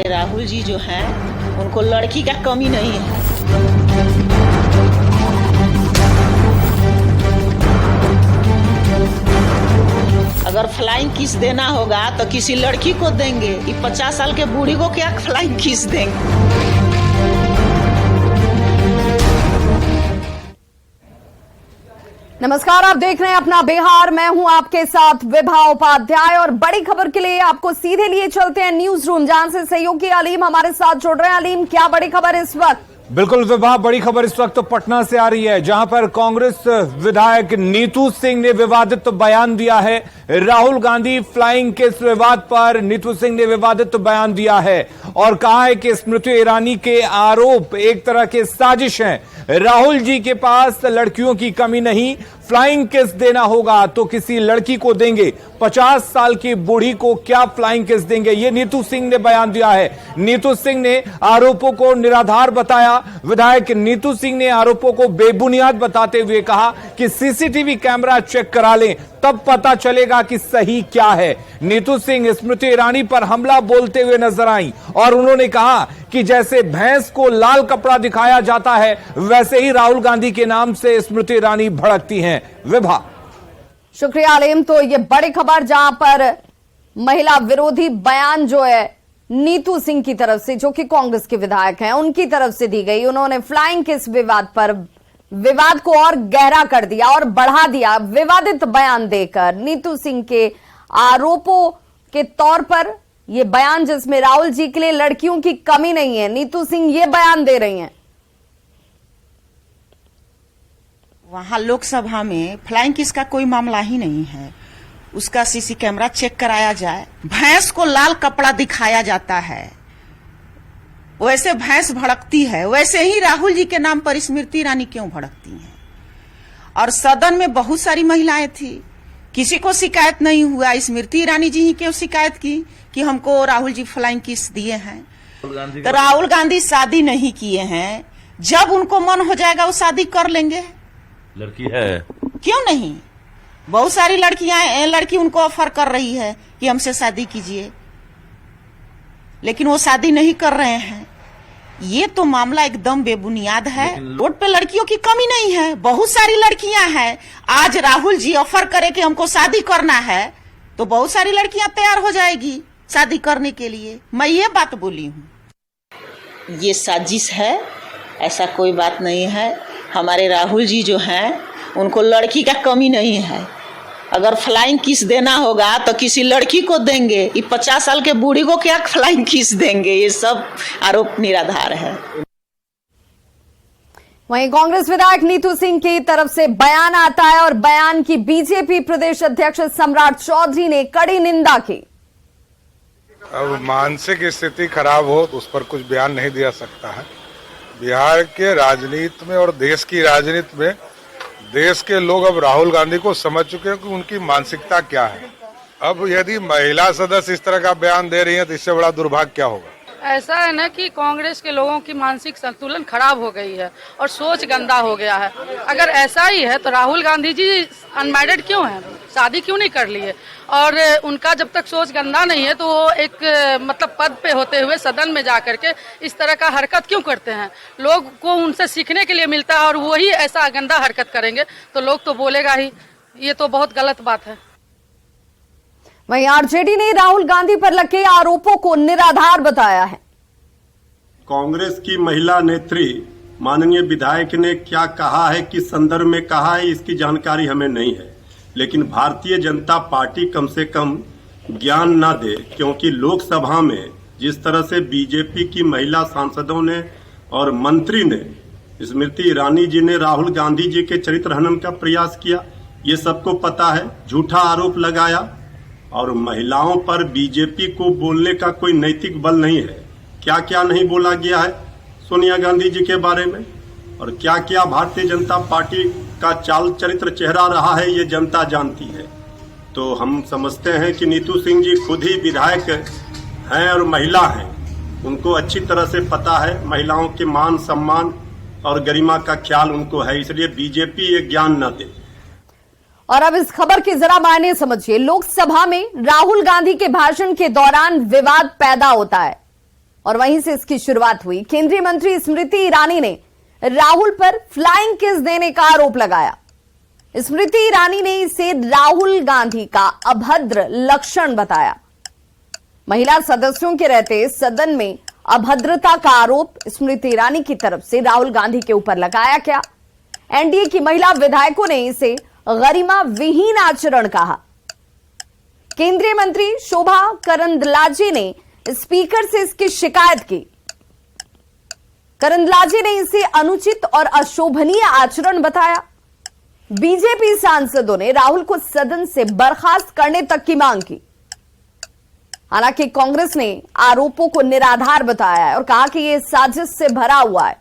राहुल जी जो हैं उनको लड़की का कमी नहीं है। अगर फ्लाइंग किस देना होगा तो किसी लड़की को देंगे। ये 50 साल के बूढ़ी को क्या फ्लाइंग किस देंगे। नमस्कार, आप देख रहे हैं अपना बिहार। मैं हूं आपके साथ विभा उपाध्याय और बड़ी खबर के लिए आपको सीधे लिए चलते हैं न्यूज रूम, जहां से सहयोगी अलीम हमारे साथ जुड़ रहे हैं। अलीम, क्या बड़ी खबर इस वक्त? बिल्कुल विभा, बड़ी खबर इस वक्त तो पटना से आ रही है, जहां पर कांग्रेस विधायक नीतू सिंह ने विवादित बयान दिया है। राहुल गांधी फ्लाइंग किस विवाद पर नीतू सिंह ने विवादित बयान दिया है और कहा है कि स्मृति ईरानी के आरोप एक तरह के साजिश हैं। राहुल जी के पास लड़कियों की कमी नहीं, फ्लाइंग किस देना होगा तो किसी लड़की को देंगे। 50 साल की बूढ़ी को क्या फ्लाइंग किस देंगे, ये नीतू सिंह ने बयान दिया है। नीतू सिंह ने आरोपों को निराधार बताया। विधायक नीतू सिंह ने आरोपों को बेबुनियाद बताते हुए कहा कि सीसीटीवी कैमरा चेक करा लें, तब पता चलेगा कि सही क्या है। नीतू सिंह स्मृति ईरानी पर हमला बोलते हुए नजर आई और उन्होंने कहा कि जैसे भैंस को लाल कपड़ा दिखाया जाता है, वैसे ही राहुल गांधी के नाम से स्मृति ईरानी भड़कती हैं। विभा, शुक्रिया अलीम। तो ये बड़ी खबर जहां पर महिला विरोधी बयान जो है नीतू सिंह की तरफ से, जो कि कांग्रेस के विधायक हैं, उनकी तरफ से दी गई। उन्होंने फ्लाइंग किस विवाद पर विवाद को और गहरा कर दिया और बढ़ा दिया विवादित बयान देकर। नीतू सिंह के आरोपों के तौर पर यह बयान, जिसमें राहुल जी के लिए लड़कियों की कमी नहीं है, नीतू सिंह ये बयान दे रही हैं। वहां लोकसभा में फ्लाइंग किस का कोई मामला ही नहीं है। उसका सीसी कैमरा चेक कराया जाए। भैंस को लाल कपड़ा दिखाया जाता है, वैसे भैंस भड़कती है, वैसे ही राहुल जी के नाम पर स्मृति ईरानी क्यों भड़कती हैं। और सदन में बहुत सारी महिलाएं थी, किसी को शिकायत नहीं हुआ। स्मृति ईरानी जी ही क्यों शिकायत की कि हमको राहुल जी फ्लाइंग किस दिए हैं। तो राहुल गांधी शादी नहीं किए हैं, जब उनको मन हो जाएगा वो शादी कर लेंगे। लड़की है क्यों नहीं, बहुत सारी लड़की उनको ऑफर कर रही है कि हमसे शादी कीजिए, लेकिन वो शादी नहीं कर रहे हैं। ये तो मामला एकदम बेबुनियाद है। रोड पे लड़कियों की कमी नहीं है, बहुत सारी लड़कियां हैं। आज राहुल जी ऑफर करे कि हमको शादी करना है तो बहुत सारी लड़कियां तैयार हो जाएगी शादी करने के लिए। मैं ये बात बोली हूँ, ये साजिश है, ऐसा कोई बात नहीं है। हमारे राहुल जी जो हैं उनको लड़की का कमी नहीं है। अगर फ्लाइंग किस देना होगा तो किसी लड़की को देंगे। ये 50 साल के बूढ़ी को क्या फ्लाइंग किस देंगे। ये सब आरोप निराधार है। वहीं कांग्रेस विधायक नीतू सिंह की तरफ से बयान आता है और बयान की बीजेपी प्रदेश अध्यक्ष सम्राट चौधरी ने कड़ी निंदा की। अब मानसिक स्थिति खराब हो तो उस पर कुछ बयान नहीं दिया सकता है। बिहार के राजनीति में और देश की राजनीति में देश के लोग अब राहुल गांधी को समझ चुके हैं कि उनकी मानसिकता क्या है। अब यदि महिला सदस्य इस तरह का बयान दे रही है तो इससे बड़ा दुर्भाग्य क्या होगा। ऐसा है ना कि कांग्रेस के लोगों की मानसिक संतुलन खराब हो गई है और सोच गंदा हो गया है। अगर ऐसा ही है तो राहुल गांधी जी अनमैरिड क्यों हैं, शादी क्यों नहीं कर लिए? और उनका जब तक सोच गंदा नहीं है तो वो एक मतलब पद पे होते हुए सदन में जा करके इस तरह का हरकत क्यों करते हैं? लोग को उनसे सीखने के लिए मिलता है और वही ऐसा गंदा हरकत करेंगे तो लोग तो बोलेगा ही। ये तो बहुत गलत बात है। वहीं आरजेडी ने राहुल गांधी पर लगे आरोपों को निराधार बताया है। कांग्रेस की महिला नेत्री माननीय विधायक ने क्या कहा है, किस संदर्भ में कहा है, इसकी जानकारी हमें नहीं है। लेकिन भारतीय जनता पार्टी कम से कम ज्ञान न दे, क्योंकि लोकसभा में जिस तरह से बीजेपी की महिला सांसदों ने और मंत्री ने, स्मृति ईरानी जी ने राहुल गांधी जी के चरित्र हनन का प्रयास किया, ये सबको पता है। झूठा आरोप लगाया और महिलाओं पर बीजेपी को बोलने का कोई नैतिक बल नहीं है। क्या क्या नहीं बोला गया है सोनिया गांधी जी के बारे में और क्या क्या भारतीय जनता पार्टी का चाल चरित्र चेहरा रहा है, ये जनता जानती है। तो हम समझते हैं कि नीतू सिंह जी खुद ही विधायक हैं और महिला हैं, उनको अच्छी तरह से पता है महिलाओं के मान सम्मान और गरिमा का ख्याल उनको है, इसलिए बीजेपी ये ज्ञान न दे। और अब इस खबर के जरा मायने समझिए। लोकसभा में राहुल गांधी के भाषण के दौरान विवाद पैदा होता है और वहीं से इसकी शुरुआत हुई। केंद्रीय मंत्री स्मृति ईरानी ने राहुल पर फ्लाइंग किस देने का आरोप लगाया। स्मृति ईरानी ने इसे राहुल गांधी का अभद्र लक्षण बताया। महिला सदस्यों के रहते सदन में अभद्रता का आरोप स्मृति ईरानी की तरफ से राहुल गांधी के ऊपर लगाया गया। एनडीए की महिला विधायकों ने इसे गरिमा विहीन आचरण कहा। केंद्रीय मंत्री शोभा करंदलाजे ने स्पीकर से इसकी शिकायत की। करंदलाजे ने इसे अनुचित और अशोभनीय आचरण बताया। बीजेपी सांसदों ने राहुल को सदन से बर्खास्त करने तक की मांग की। हालांकि कांग्रेस ने आरोपों को निराधार बताया है और कहा कि यह साजिश से भरा हुआ है।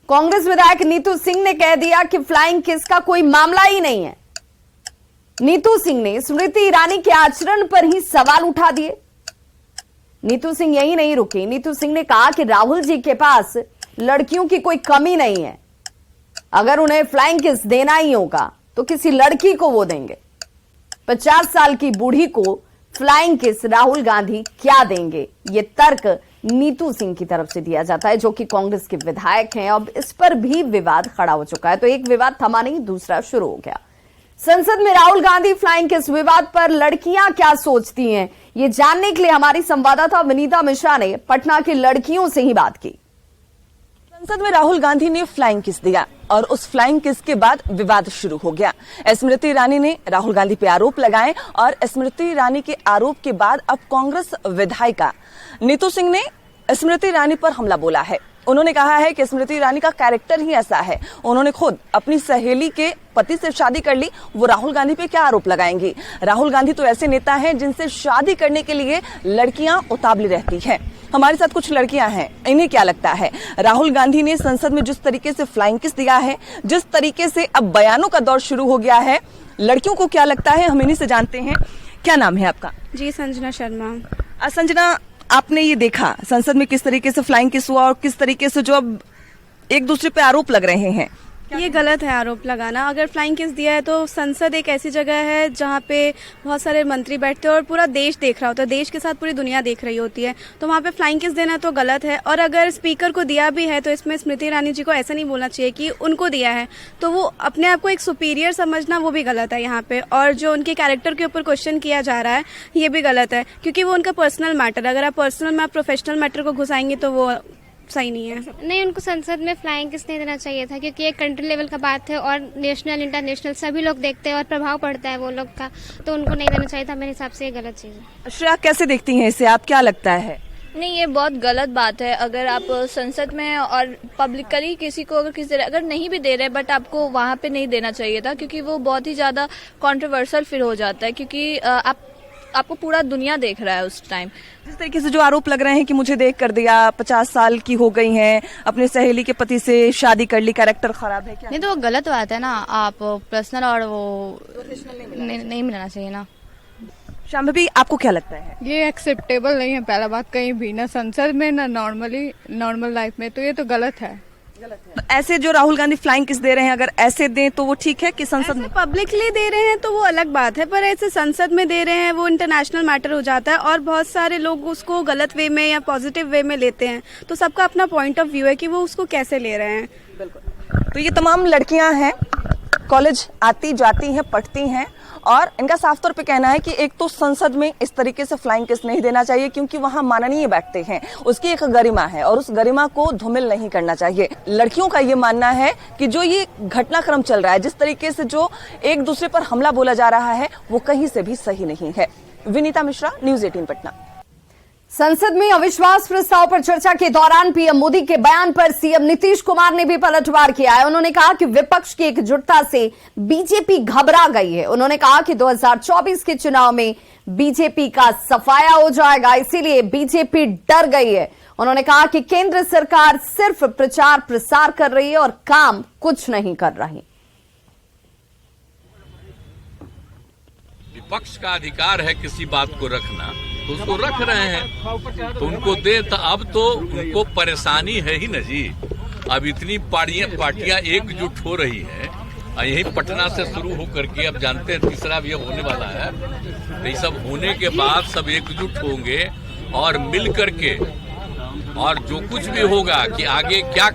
कांग्रेस विधायक नीतू सिंह ने कह दिया कि फ्लाइंग किस का कोई मामला ही नहीं है। नीतू सिंह ने स्मृति ईरानी के आचरण पर ही सवाल उठा दिए। नीतू सिंह यही नहीं रुकी। नीतू सिंह ने कहा कि राहुल जी के पास लड़कियों की कोई कमी नहीं है। अगर उन्हें फ्लाइंग किस देना ही होगा तो किसी लड़की को वो देंगे। 50 साल की बूढ़ी को फ्लाइंग किस राहुल गांधी क्या देंगे? ये तर्क नीतू सिंह की तरफ से दिया जाता है, जो कि कांग्रेस के विधायक हैं। अब इस पर भी विवाद खड़ा हो चुका है। तो एक विवाद थमा नहीं, दूसरा शुरू हो गया। संसद में राहुल गांधी फ्लाइंग किस विवाद पर लड़कियां क्या सोचती हैं, ये जानने के लिए हमारी संवाददाता विनीता मिश्रा ने पटना की लड़कियों से ही बात की। संसद में राहुल गांधी ने फ्लाइंग किस दिया और उस फ्लाइंग किस के बाद विवाद शुरू हो गया। स्मृति ईरानी ने राहुल गांधी पे आरोप लगाए और स्मृति ईरानी के आरोप के बाद अब कांग्रेस विधायिका नीतू सिंह ने स्मृति ईरानी पर हमला बोला है। उन्होंने कहा है कि स्मृति ईरानी का कैरेक्टर ही ऐसा है। उन्होंने खुद अपनी सहेली के पति से शादी कर ली, वो राहुल गांधी पे क्या आरोप लगाएंगी? राहुल गांधी तो ऐसे नेता हैं जिनसे शादी करने के लिए लड़कियां उतावली रहती हैं। हमारे साथ कुछ लड़कियां हैं, इन्हें क्या लगता है? राहुल गांधी ने संसद में जिस तरीके से फ्लाइंग किस दिया है, जिस तरीके से अब बयानों का दौर शुरू हो गया है, लड़कियों को क्या लगता है, हम इन्हीं से जानते हैं। क्या नाम है आपका? जी, संजना शर्मा। संजना, आपने ये देखा संसद में किस तरीके से फ्लाइंग किस हुआ और किस तरीके से जो अब एक दूसरे पे आरोप लग रहे हैं? ये गलत है आरोप लगाना। अगर फ्लाइंग किस दिया है तो संसद एक ऐसी जगह है जहाँ पे बहुत सारे मंत्री बैठते हैं और पूरा देश देख रहा होता है, देश के साथ पूरी दुनिया देख रही होती है, तो वहाँ पे फ्लाइंग किस देना तो गलत है। और अगर स्पीकर को दिया भी है तो इसमें स्मृति ईरानी जी को ऐसा नहीं बोलना चाहिए कि उनको दिया है, तो वो अपने आप को एक सुपीरियर समझना वो भी गलत है यहाँ पे। और जो उनके कैरेक्टर के ऊपर क्वेश्चन किया जा रहा है ये भी गलत है, क्योंकि वो उनका पर्सनल मैटर, अगर आप पर्सनल में आप प्रोफेशनल मैटर को घुसाएंगे तो वो सही नहीं है। नहीं, उनको संसद में फ्लाइंग किस नहीं देना चाहिए था, क्योंकि एक कंट्री लेवल का बात है और नेशनल इंटरनेशनल सभी लोग देखते हैं और प्रभाव पड़ता है वो लोग का, तो उनको नहीं देना चाहिए था। मेरे हिसाब से ये गलत चीज़ है। श्रेया, कैसे देखती हैं इसे, आप क्या लगता है? नहीं, ये बहुत गलत बात है। अगर आप संसद में और पब्लिकली किसी को अगर नहीं भी दे रहे बट आपको वहाँ पे नहीं देना चाहिए था, क्योंकि वो बहुत ही ज़्यादा कंट्रोवर्शियल फिर हो जाता है, क्योंकि आपको पूरा दुनिया देख रहा है उस टाइम। जिस तरीके से जो आरोप लग रहे हैं कि मुझे देख कर दिया, 50 साल की हो गई हैं, अपने सहेली के पति से शादी कर ली, कैरेक्टर खराब है क्या? नहीं, तो वो गलत बात है ना। आप पर्सनल और वो नहीं मिलाना चाहिए ना। शांभवी, आपको क्या लगता है? ये एक्सेप्टेबल नहीं है पहला बात, कहीं भी ना संसद में ना नॉर्मल लाइफ में, तो ये तो गलत है। तो ऐसे जो राहुल गांधी फ्लाइंग किस दे रहे हैं, अगर ऐसे दें तो वो ठीक है कि संसद में? पब्लिकली दे रहे हैं तो वो अलग बात है, पर ऐसे संसद में दे रहे हैं वो इंटरनेशनल मैटर हो जाता है और बहुत सारे लोग उसको गलत वे में या पॉजिटिव वे में लेते हैं। तो सबका अपना पॉइंट ऑफ व्यू है कि वो उसको कैसे ले रहे हैं। बिल्कुल। तो ये तमाम लड़कियां हैं, कॉलेज आती जाती हैं, पढ़ती हैं, और इनका साफ तौर पे कहना है कि एक तो संसद में इस तरीके से फ्लाइंग किस नहीं देना चाहिए, क्योंकि वहां माननीय बैठते हैं, उसकी एक गरिमा है और उस गरिमा को धूमिल नहीं करना चाहिए। लड़कियों का ये मानना है कि जो ये घटनाक्रम चल रहा है, जिस तरीके से जो एक दूसरे पर हमला बोला जा रहा है, वो कहीं से भी सही नहीं है। विनीता मिश्रा, न्यूज़ 18 पटना। संसद में अविश्वास प्रस्ताव पर चर्चा के दौरान पीएम मोदी के बयान पर सीएम नीतीश कुमार ने भी पलटवार किया है। उन्होंने कहा कि विपक्ष की एकजुटता से बीजेपी घबरा गई है। उन्होंने कहा कि 2024 के चुनाव में बीजेपी का सफाया हो जाएगा, इसीलिए बीजेपी डर गई है। उन्होंने कहा कि केंद्र सरकार सिर्फ प्रचार प्रसार कर रही है और काम कुछ नहीं कर रही। विपक्ष का अधिकार है किसी बात को रखना, तो उसको रख रहे हैं, तो उनको दे। तो अब तो उनको परेशानी है ही न जी। अब इतनी पार्टियां एकजुट हो रही हैं, यही पटना से शुरू होकर के अब जानते हैं तीसरा भी अब होने वाला है। तो ये सब होने के बाद सब एकजुट होंगे और मिल करके और जो कुछ भी होगा कि आगे क्या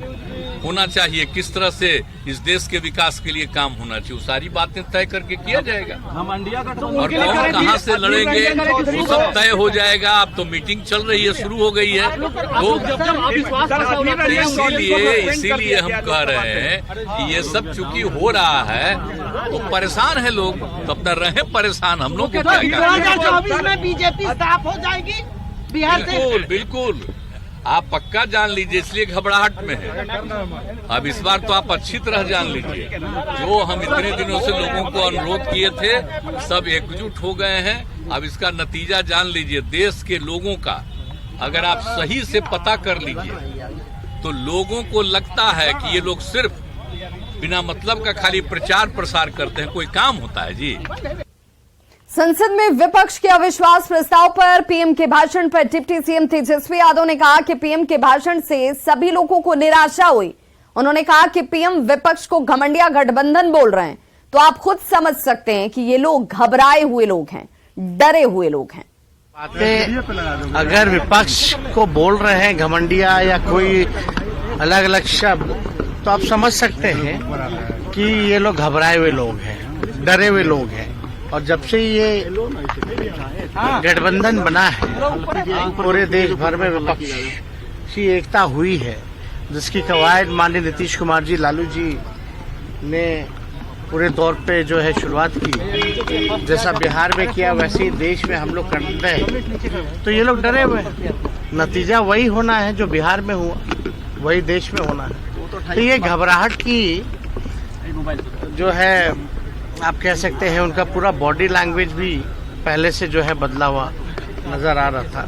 होना चाहिए, किस तरह से इस देश के विकास के लिए काम होना चाहिए, वो सारी बातें तय करके किया जाएगा। और कौन कहाँ से लड़ेंगे वो सब तय हो जाएगा। अब तो मीटिंग चल रही है, शुरू हो गई है, तो इसीलिए हम कह रहे हैं कि ये सब चूंकि हो रहा है तो परेशान है लोग, तो अपना रहे परेशान, हम लोग को क्या में बीजेपी साफ हो जाएगी बिहार से। बिल्कुल बिल्कुल, आप पक्का जान लीजिए, इसलिए घबराहट में है। अब इस बार तो आप अच्छी तरह जान लीजिए, जो हम इतने दिनों से लोगों को अनुरोध किए थे सब एकजुट हो गए हैं। अब इसका नतीजा जान लीजिए, देश के लोगों का अगर आप सही से पता कर लीजिए तो लोगों को लगता है कि ये लोग सिर्फ बिना मतलब का खाली प्रचार प्रसार करते हैं, कोई काम होता है जी। संसद में विपक्ष के अविश्वास प्रस्ताव पर पीएम के भाषण पर डिप्टी सीएम तेजस्वी यादव ने कहा कि पीएम के भाषण से सभी लोगों को निराशा हुई। उन्होंने कहा कि पीएम विपक्ष को घमंडिया गठबंधन बोल रहे हैं, तो आप खुद समझ सकते हैं कि ये लोग घबराए हुए लोग हैं, डरे हुए लोग हैं। बातें अगर विपक्ष को बोल रहे हैं घमंडिया या कोई अलग अलग शब्द, तो आप समझ सकते हैं कि ये लोग घबराए हुए लोग हैं, डरे हुए लोग हैं। और जब से ये गठबंधन बना है, पूरे देश भर में विपक्ष की एकता हुई है, जिसकी कवायद माननीय नीतीश कुमार जी, लालू जी ने पूरे तौर पे जो है शुरुआत की। जैसा बिहार में किया वैसे ही देश में हम लोग करते हैं, तो ये लोग डरे हुए हैं। नतीजा वही होना है जो बिहार में हुआ, वही देश में होना है। तो ये घबराहट की जो है आप कह सकते हैं, उनका पूरा बॉडी लैंग्वेज भी पहले से जो है बदला हुआ नजर आ रहा था।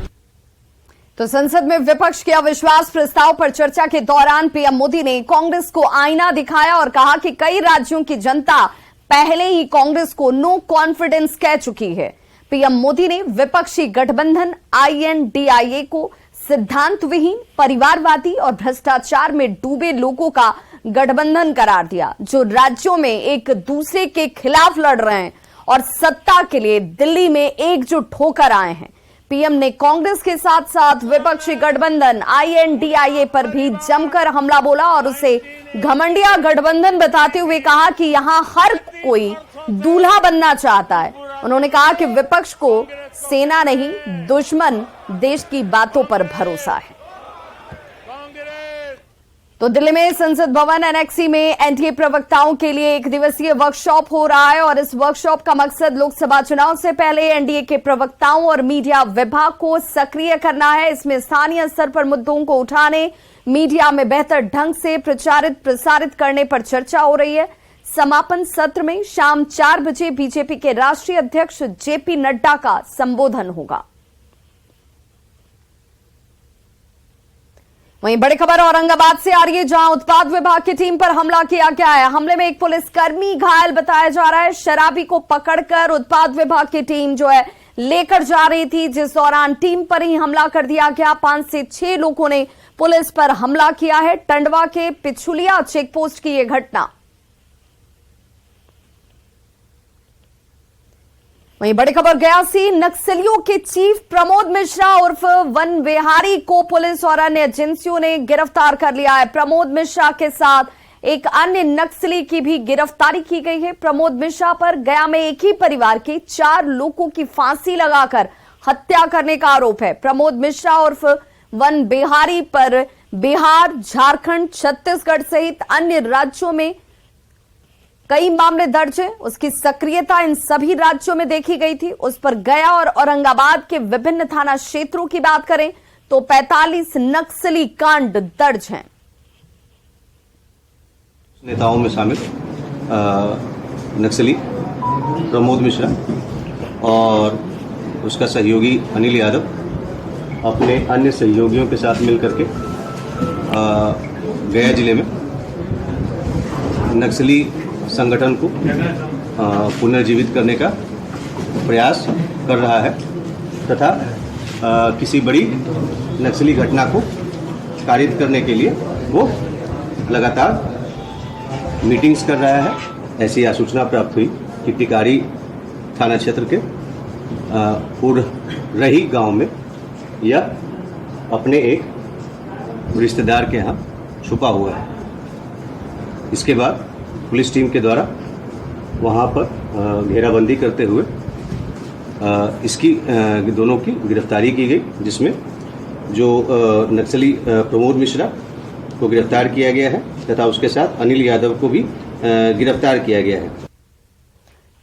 तो संसद में विपक्ष के अविश्वास प्रस्ताव पर चर्चा के दौरान पीएम मोदी ने कांग्रेस को आईना दिखाया और कहा कि कई राज्यों की जनता पहले ही कांग्रेस को नो कॉन्फिडेंस कह चुकी है। पीएम मोदी ने विपक्षी गठबंधन INDIA को सिद्धांत विहीन, परिवारवादी और भ्रष्टाचार में डूबे लोगों का गठबंधन करार दिया, जो राज्यों में एक दूसरे के खिलाफ लड़ रहे हैं और सत्ता के लिए दिल्ली में एकजुट होकर आए हैं। पीएम ने कांग्रेस के साथ साथ विपक्षी गठबंधन INDIA पर भी जमकर हमला बोला और उसे घमंडिया गठबंधन बताते हुए कहा कि यहां हर कोई दूल्हा बनना चाहता है। उन्होंने कहा कि विपक्ष को सेना नहीं, दुश्मन देश की बातों पर भरोसा है। तो दिल्ली में संसद भवन एनेक्सी में एनडीए प्रवक्ताओं के लिए एक दिवसीय वर्कशॉप हो रहा है और इस वर्कशॉप का मकसद लोकसभा चुनाव से पहले एनडीए के प्रवक्ताओं और मीडिया विभाग को सक्रिय करना है। इसमें स्थानीय स्तर पर मुद्दों को उठाने, मीडिया में बेहतर ढंग से प्रचारित प्रसारित करने पर चर्चा हो रही है। समापन सत्र में शाम 4 बजे बीजेपी के राष्ट्रीय अध्यक्ष जेपी नड्डा का संबोधन होगा। वहीं बड़ी खबर औरंगाबाद से आ रही है, जहां उत्पाद विभाग की टीम पर हमला किया गया है। हमले में एक पुलिसकर्मी घायल बताया जा रहा है। शराबी को पकड़कर उत्पाद विभाग की टीम जो है लेकर जा रही थी, जिस दौरान टीम पर ही हमला कर दिया गया। 5 से 6 लोगों ने पुलिस पर हमला किया है। टंडवा के पिछुलिया चेकपोस्ट की यह घटना। वहीं बड़ी खबर गया से नक्सलियों के चीफ प्रमोद मिश्रा उर्फ वन विहारी को पुलिस और अन्य एजेंसियों ने गिरफ्तार कर लिया है। प्रमोद मिश्रा के साथ एक अन्य नक्सली की भी गिरफ्तारी की गई है। प्रमोद मिश्रा पर गया में एक ही परिवार के 4 लोगों की फांसी लगाकर हत्या करने का आरोप है। प्रमोद मिश्रा उर्फ वन बिहारी पर बिहार, झारखंड, छत्तीसगढ़ सहित अन्य राज्यों में कई मामले दर्ज हैं। उसकी सक्रियता इन सभी राज्यों में देखी गई थी। उस पर गया और औरंगाबाद के विभिन्न थाना क्षेत्रों की बात करें तो 45 नक्सली कांड दर्ज हैं। नेताओं में शामिल नक्सली प्रमोद मिश्रा और उसका सहयोगी अनिल यादव अपने अन्य सहयोगियों के साथ मिलकर के गया जिले में नक्सली संगठन को पुनर्जीवित करने का प्रयास कर रहा है तथा किसी बड़ी नक्सली घटना को कारित करने के लिए वो लगातार मीटिंग्स कर रहा है। ऐसी सूचना प्राप्त हुई कि टिकारी थाना क्षेत्र के उरही गांव में यह अपने एक रिश्तेदार के यहाँ छुपा हुआ है। इसके बाद पुलिस टीम के द्वारा वहाँ पर घेराबंदी करते हुए इसकी दोनों की गिरफ्तारी की गई, जिसमें जो नक्सली प्रमोद मिश्रा को गिरफ्तार किया गया है तथा उसके साथ अनिल यादव को भी गिरफ्तार किया गया है।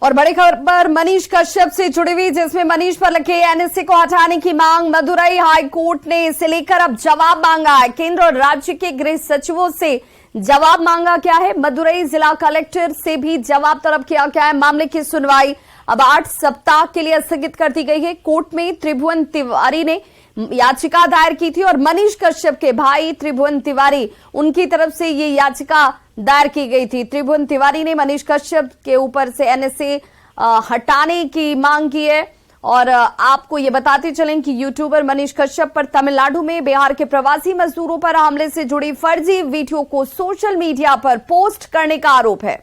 और बड़ी खबर मनीष कश्यप से जुड़ी हुई, जिसमें मनीष पर लगे एनएसए को हटाने की मांग। मदुरई हाई कोर्ट ने इसे लेकर अब जवाब मांगा है। केंद्र और राज्य के गृह सचिवों से जवाब मांगा गया है। मदुरई जिला कलेक्टर से भी जवाब तलब किया गया है। मामले की सुनवाई अब 8 सप्ताह के लिए स्थगित कर दी गई है। कोर्ट में त्रिभुवन तिवारी ने याचिका दायर की थी और मनीष कश्यप के भाई त्रिभुवन तिवारी, उनकी तरफ से ये याचिका दायर की गई थी। त्रिभुवन तिवारी ने मनीष कश्यप के ऊपर से एनएसए हटाने की मांग की है। और आपको ये बताते चलें कि यूट्यूबर मनीष कश्यप पर तमिलनाडु में बिहार के प्रवासी मजदूरों पर हमले से जुड़ी फर्जी वीडियो को सोशल मीडिया पर पोस्ट करने का आरोप है।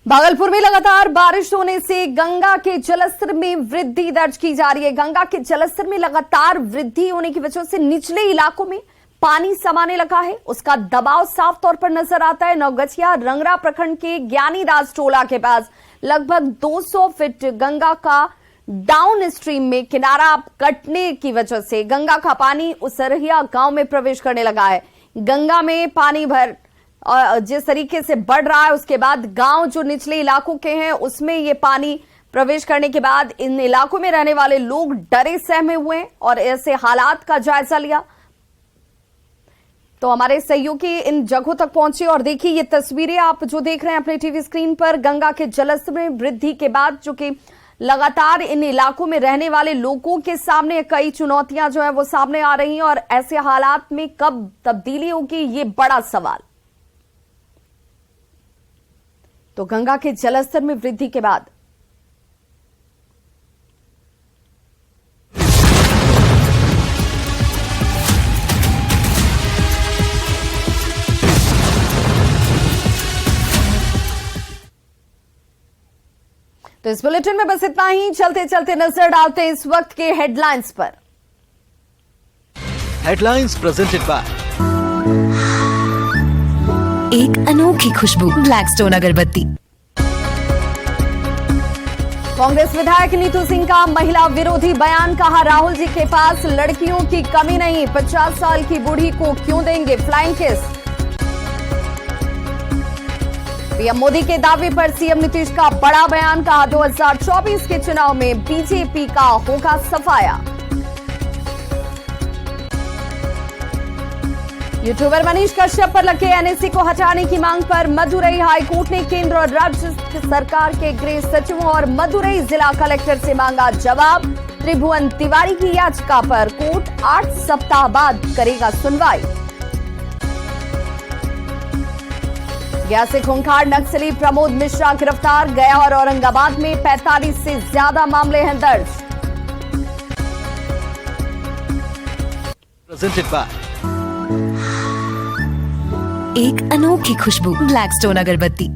भागलपुर में लगातार बारिश होने से गंगा के जलस्तर में वृद्धि दर्ज की जा रही है। गंगा के जलस्तर में लगातार वृद्धि होने की वजह से निचले इलाकों में पानी समाने लगा है। उसका दबाव साफ तौर पर नजर आता है। नवगछिया रंगरा प्रखंड के ज्ञानीराज टोला के पास लगभग 200 फीट गंगा का डाउन स्ट्रीम में किनारा कटने की वजह से गंगा का पानी उसरहिया गांव में प्रवेश करने लगा है। गंगा में पानी भर और जिस तरीके से बढ़ रहा है, उसके बाद गांव जो निचले इलाकों के हैं उसमें ये पानी प्रवेश करने के बाद इन इलाकों में रहने वाले लोग डरे सहमे हुए हैं और ऐसे हालात का जायजा लिया। तो हमारे सहयोगी इन जगहों तक पहुंचे और देखिए ये तस्वीरें आप जो देख रहे हैं अपने टीवी स्क्रीन पर, गंगा के जलस्तर में वृद्धि के बाद जो कि लगातार इन इलाकों में रहने वाले लोगों के सामने कई चुनौतियां जो है वो सामने आ रही हैं और ऐसे हालात में कब तब्दीली होगी ये बड़ा सवाल। तो गंगा के जलस्तर में वृद्धि के बाद तो इस बुलेटिन में बस इतना ही। चलते चलते नजर डालते हैं इस वक्त के हेडलाइंस पर। हेडलाइंस प्रेजेंटेड बाय एक अनोखी खुशबू ब्लैकस्टोन अगरबत्ती। कांग्रेस विधायक नीतू सिंह का महिला विरोधी बयान। कहा राहुल जी के पास लड़कियों की कमी नहीं, 50 साल की बूढ़ी को क्यों देंगे फ्लाइंग किस। पीएम मोदी के दावे पर सीएम नीतीश का बड़ा बयान। कहा 2024 के चुनाव में बीजेपी का होगा सफाया। यूट्यूबर मनीष कश्यप पर लगे एनएसए को हटाने की मांग पर मदुरई हाईकोर्ट ने केंद्र और राज्य सरकार के गृह सचिवों और मदुरई जिला कलेक्टर से मांगा जवाब। त्रिभुवन तिवारी की याचिका पर कोर्ट 8 सप्ताह बाद करेगा सुनवाई। गया से खूंखार नक्सली प्रमोद मिश्रा गिरफ्तार। गया और औरंगाबाद में 45 से ज्यादा मामले हैं दर्ज। प्रेजेंटेड बाय एक अनोखी खुशबू ब्लैकस्टोन अगरबत्ती।